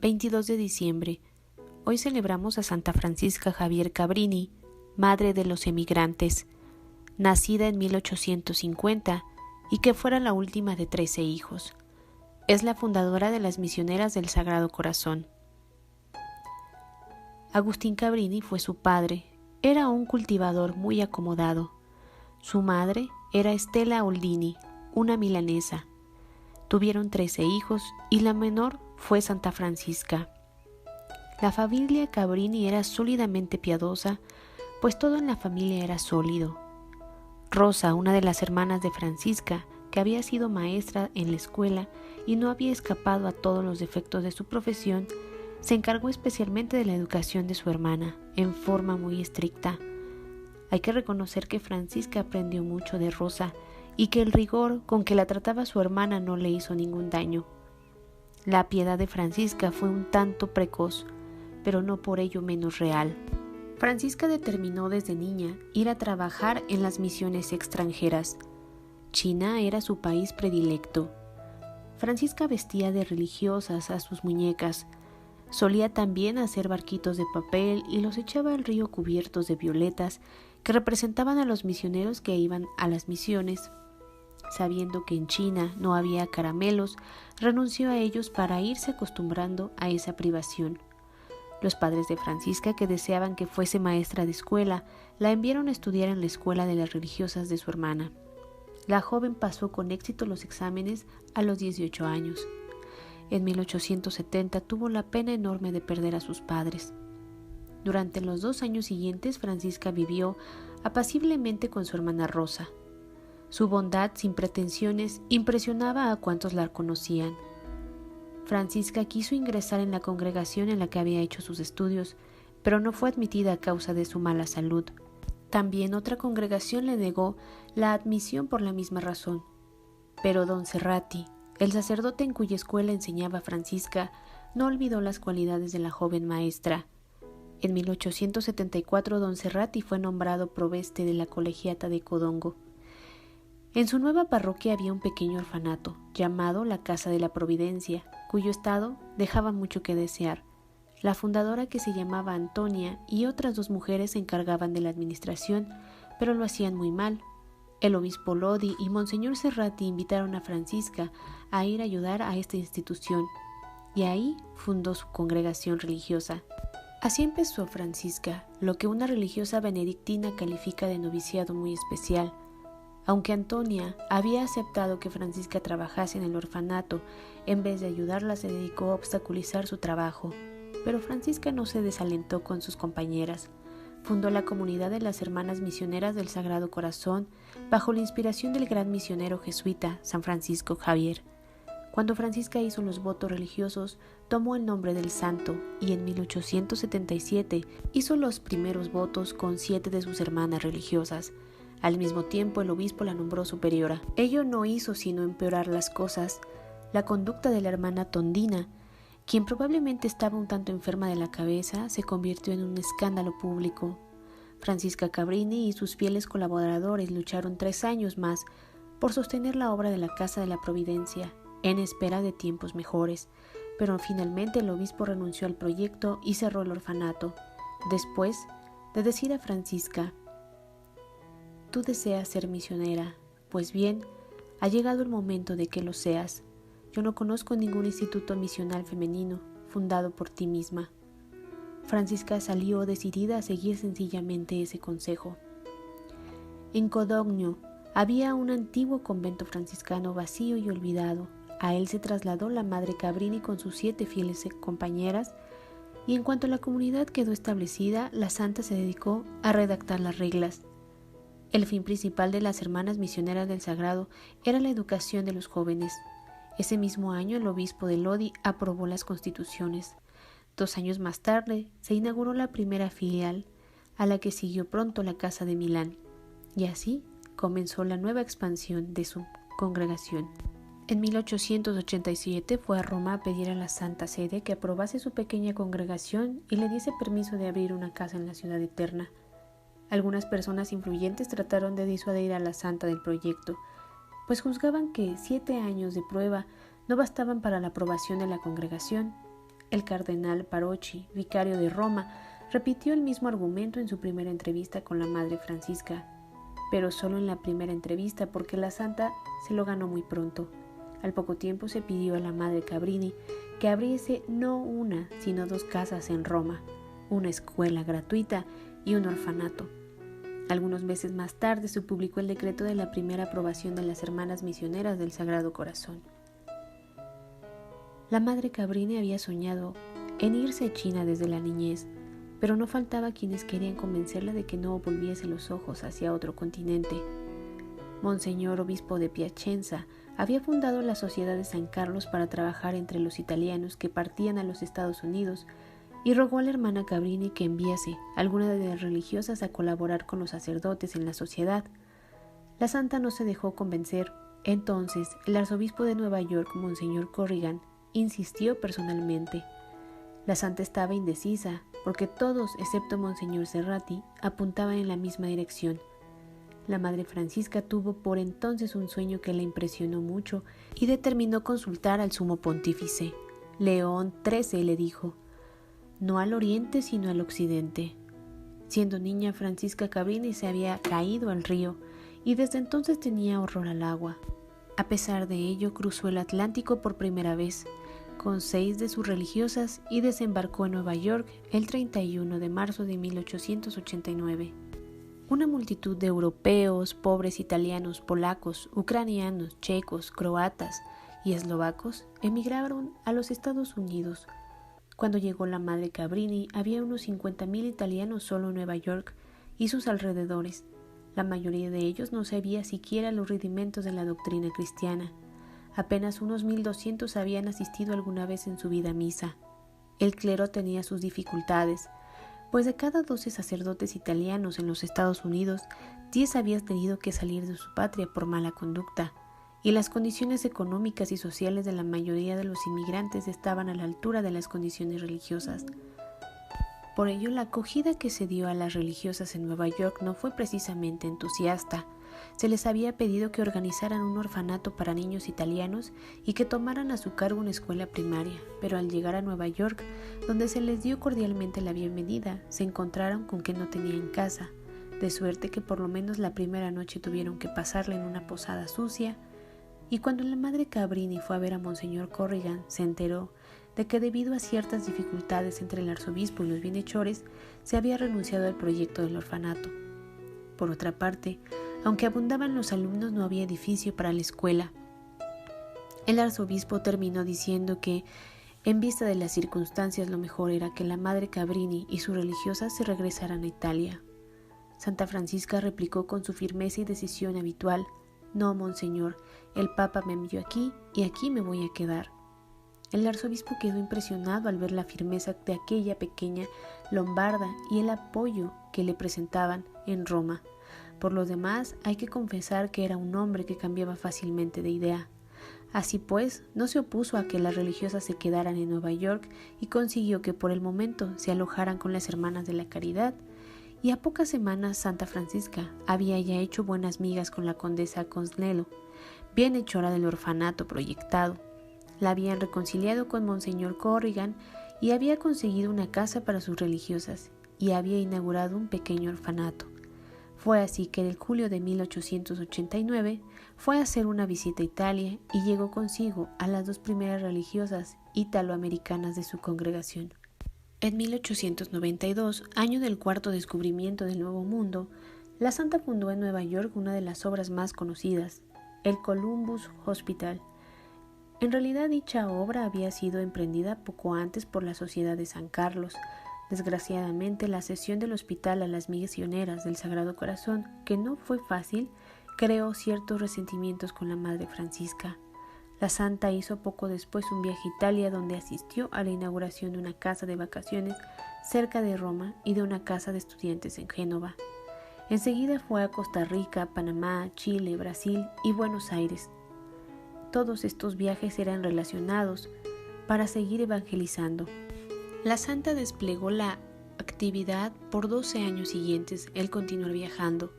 22 de diciembre. Hoy celebramos a Santa Francisca Javier Cabrini, madre de los emigrantes, nacida en 1850 y que fuera la última de 13 hijos. Es la fundadora de las Misioneras del Sagrado Corazón. Agustín Cabrini fue su padre. Era un cultivador muy acomodado. Su madre era Estela Oldini, una milanesa. Tuvieron 13 hijos y la menor fue Santa Francisca. La familia Cabrini era sólidamente piadosa, pues todo en la familia era sólido. Rosa, una de las hermanas de Francisca, que había sido maestra en la escuela y no había escapado a todos los defectos de su profesión, se encargó especialmente de la educación de su hermana, en forma muy estricta. Hay que reconocer que Francisca aprendió mucho de Rosa y que el rigor con que la trataba su hermana no le hizo ningún daño. La piedad de Francisca fue un tanto precoz, pero no por ello menos real. Francisca determinó desde niña ir a trabajar en las misiones extranjeras. China era su país predilecto. Francisca vestía de religiosas a sus muñecas. Solía también hacer barquitos de papel y los echaba al río cubiertos de violetas que representaban a los misioneros que iban a las misiones. Sabiendo que en China no había caramelos, renunció a ellos para irse acostumbrando a esa privación. Los padres de Francisca, que deseaban que fuese maestra de escuela, la enviaron a estudiar en la escuela de las religiosas de su hermana. La joven pasó con éxito los exámenes a los 18 años. En 1870 tuvo la pena enorme de perder a sus padres. Durante los 2 años siguientes, Francisca vivió apaciblemente con su hermana Rosa. Su bondad, sin pretensiones, impresionaba a cuantos la conocían. Francisca quiso ingresar en la congregación en la que había hecho sus estudios, pero no fue admitida a causa de su mala salud. También otra congregación le negó la admisión por la misma razón. Pero don Cerrati, el sacerdote en cuya escuela enseñaba Francisca, no olvidó las cualidades de la joven maestra. En 1874 don Cerrati fue nombrado proveste de la colegiata de Codongo. En su nueva parroquia había un pequeño orfanato, llamado la Casa de la Providencia, cuyo estado dejaba mucho que desear. La fundadora, que se llamaba Antonia, y otras 2 mujeres se encargaban de la administración, pero lo hacían muy mal. El obispo Lodi y Monseñor Cerrati invitaron a Francisca a ir a ayudar a esta institución, y ahí fundó su congregación religiosa. Así empezó Francisca, lo que una religiosa benedictina califica de noviciado muy especial. Aunque Antonia había aceptado que Francisca trabajase en el orfanato, en vez de ayudarla se dedicó a obstaculizar su trabajo. Pero Francisca no se desalentó con sus compañeras. Fundó la comunidad de las Hermanas Misioneras del Sagrado Corazón bajo la inspiración del gran misionero jesuita San Francisco Javier. Cuando Francisca hizo los votos religiosos, tomó el nombre del santo y en 1877 hizo los primeros votos con 7 de sus hermanas religiosas. Al mismo tiempo, el obispo la nombró superiora. Ello no hizo sino empeorar las cosas. La conducta de la hermana Tondina, quien probablemente estaba un tanto enferma de la cabeza, se convirtió en un escándalo público. Francisca Cabrini y sus fieles colaboradores lucharon 3 años más por sostener la obra de la Casa de la Providencia, en espera de tiempos mejores, pero finalmente el obispo renunció al proyecto y cerró el orfanato. Después de decir a Francisca: «Tú deseas ser misionera, pues bien, ha llegado el momento de que lo seas. Yo no conozco ningún instituto misional femenino fundado por ti misma». Francisca salió decidida a seguir sencillamente ese consejo. En Codogno había un antiguo convento franciscano vacío y olvidado. A él se trasladó la madre Cabrini con sus 7 fieles compañeras, y en cuanto la comunidad quedó establecida, la santa se dedicó a redactar las reglas. El fin principal de las Hermanas Misioneras del Sagrado era la educación de los jóvenes. Ese mismo año el obispo de Lodi aprobó las constituciones. 2 años más tarde se inauguró la primera filial, a la que siguió pronto la Casa de Milán, y así comenzó la nueva expansión de su congregación. En 1887 fue a Roma a pedir a la Santa Sede que aprobase su pequeña congregación y le diese permiso de abrir una casa en la Ciudad Eterna. Algunas personas influyentes trataron de disuadir a la santa del proyecto, pues juzgaban que 7 años de prueba no bastaban para la aprobación de la congregación. El cardenal Parocchi, vicario de Roma, repitió el mismo argumento en su primera entrevista con la Madre Francisca, pero solo en la primera entrevista porque la santa se lo ganó muy pronto. Al poco tiempo se pidió a la Madre Cabrini que abriese no una, sino 2 casas en Roma, una escuela gratuita y un orfanato. Algunos meses más tarde se publicó el decreto de la primera aprobación de las Hermanas Misioneras del Sagrado Corazón. La Madre Cabrini había soñado en irse a China desde la niñez, pero no faltaba quienes querían convencerla de que no volviese los ojos hacia otro continente. Monseñor Obispo de Piacenza había fundado la Sociedad de San Carlos para trabajar entre los italianos que partían a los Estados Unidos y rogó a la hermana Cabrini que enviase a alguna de las religiosas a colaborar con los sacerdotes en la sociedad. La santa no se dejó convencer. Entonces, el arzobispo de Nueva York, Monseñor Corrigan, insistió personalmente. La santa estaba indecisa, porque todos, excepto Monseñor Serrati, apuntaban en la misma dirección. La Madre Francisca tuvo por entonces un sueño que la impresionó mucho y determinó consultar al sumo pontífice. León XIII le dijo: «No al oriente, sino al occidente». Siendo niña, Francisca Cabrini se había caído al río y desde entonces tenía horror al agua. A pesar de ello, cruzó el Atlántico por primera vez, con 6 de sus religiosas, y desembarcó en Nueva York el 31 de marzo de 1889. Una multitud de europeos, pobres italianos, polacos, ucranianos, checos, croatas y eslovacos emigraron a los Estados Unidos. Cuando llegó la Madre Cabrini, había unos 50,000 italianos solo en Nueva York y sus alrededores. La mayoría de ellos no sabía siquiera los rudimentos de la doctrina cristiana. Apenas unos 1,200 habían asistido alguna vez en su vida a misa. El clero tenía sus dificultades, pues de cada 12 sacerdotes italianos en los Estados Unidos, 10 habían tenido que salir de su patria por mala conducta, y las condiciones económicas y sociales de la mayoría de los inmigrantes estaban a la altura de las condiciones religiosas. Por ello, la acogida que se dio a las religiosas en Nueva York no fue precisamente entusiasta. Se les había pedido que organizaran un orfanato para niños italianos y que tomaran a su cargo una escuela primaria, pero al llegar a Nueva York, donde se les dio cordialmente la bienvenida, se encontraron con que no tenían casa, de suerte que por lo menos la primera noche tuvieron que pasarla en una posada sucia. Y cuando la Madre Cabrini fue a ver a Monseñor Corrigan, se enteró de que debido a ciertas dificultades entre el arzobispo y los bienhechores, se había renunciado al proyecto del orfanato. Por otra parte, aunque abundaban los alumnos, no había edificio para la escuela. El arzobispo terminó diciendo que, en vista de las circunstancias, lo mejor era que la Madre Cabrini y sus religiosas se regresaran a Italia. Santa Francisca replicó con su firmeza y decisión habitual: «No, monseñor, el Papa me envió aquí y aquí me voy a quedar». El arzobispo quedó impresionado al ver la firmeza de aquella pequeña lombarda y el apoyo que le presentaban en Roma. Por lo demás, hay que confesar que era un hombre que cambiaba fácilmente de idea. Así pues, no se opuso a que las religiosas se quedaran en Nueva York y consiguió que por el momento se alojaran con las Hermanas de la Caridad, y a pocas semanas Santa Francisca había ya hecho buenas migas con la condesa Cosnello, bienhechora del orfanato proyectado. La habían reconciliado con Monseñor Corrigan y había conseguido una casa para sus religiosas y había inaugurado un pequeño orfanato. Fue así que en julio de 1889 fue a hacer una visita a Italia y llegó consigo a las 2 primeras religiosas italoamericanas de su congregación. En 1892, año del cuarto descubrimiento del Nuevo Mundo, la santa fundó en Nueva York una de las obras más conocidas, el Columbus Hospital. En realidad, dicha obra había sido emprendida poco antes por la Sociedad de San Carlos. Desgraciadamente, la cesión del hospital a las misioneras del Sagrado Corazón, que no fue fácil, creó ciertos resentimientos con la Madre Francisca. La santa hizo poco después un viaje a Italia, donde asistió a la inauguración de una casa de vacaciones cerca de Roma y de una casa de estudiantes en Génova. Enseguida fue a Costa Rica, Panamá, Chile, Brasil y Buenos Aires. Todos estos viajes eran relacionados para seguir evangelizando. La santa desplegó la actividad por 12 años siguientes, el continuar viajando.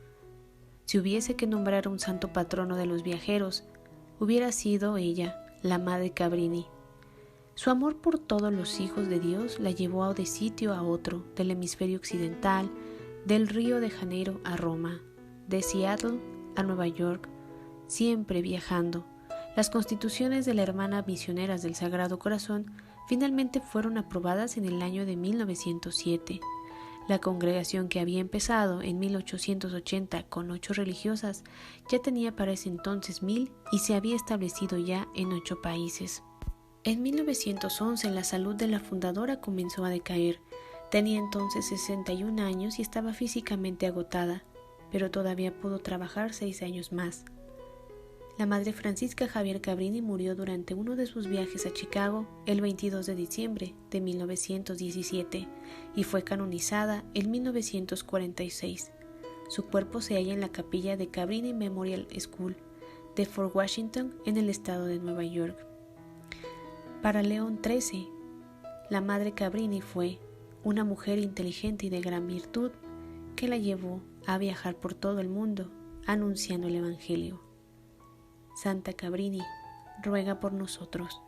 Si hubiese que nombrar un santo patrono de los viajeros, hubiera sido ella, la Madre Cabrini. Su amor por todos los hijos de Dios la llevó de sitio a otro, del hemisferio occidental, del Río de Janeiro a Roma, de Seattle a Nueva York, siempre viajando. Las constituciones de la Hermana Misioneras del Sagrado Corazón finalmente fueron aprobadas en el año de 1907. La congregación, que había empezado en 1880 con 8 religiosas, ya tenía para ese entonces 1000 y se había establecido ya en 8 países. En 1911 la salud de la fundadora comenzó a decaer. Tenía entonces 61 años y estaba físicamente agotada, pero todavía pudo trabajar 6 años más. La Madre Francisca Javier Cabrini murió durante uno de sus viajes a Chicago el 22 de diciembre de 1917 y fue canonizada en 1946. Su cuerpo se halla en la capilla de Cabrini Memorial School de Fort Washington, en el estado de Nueva York. Para León XIII, la Madre Cabrini fue una mujer inteligente y de gran virtud que la llevó a viajar por todo el mundo anunciando el Evangelio. Santa Cabrini, ruega por nosotros.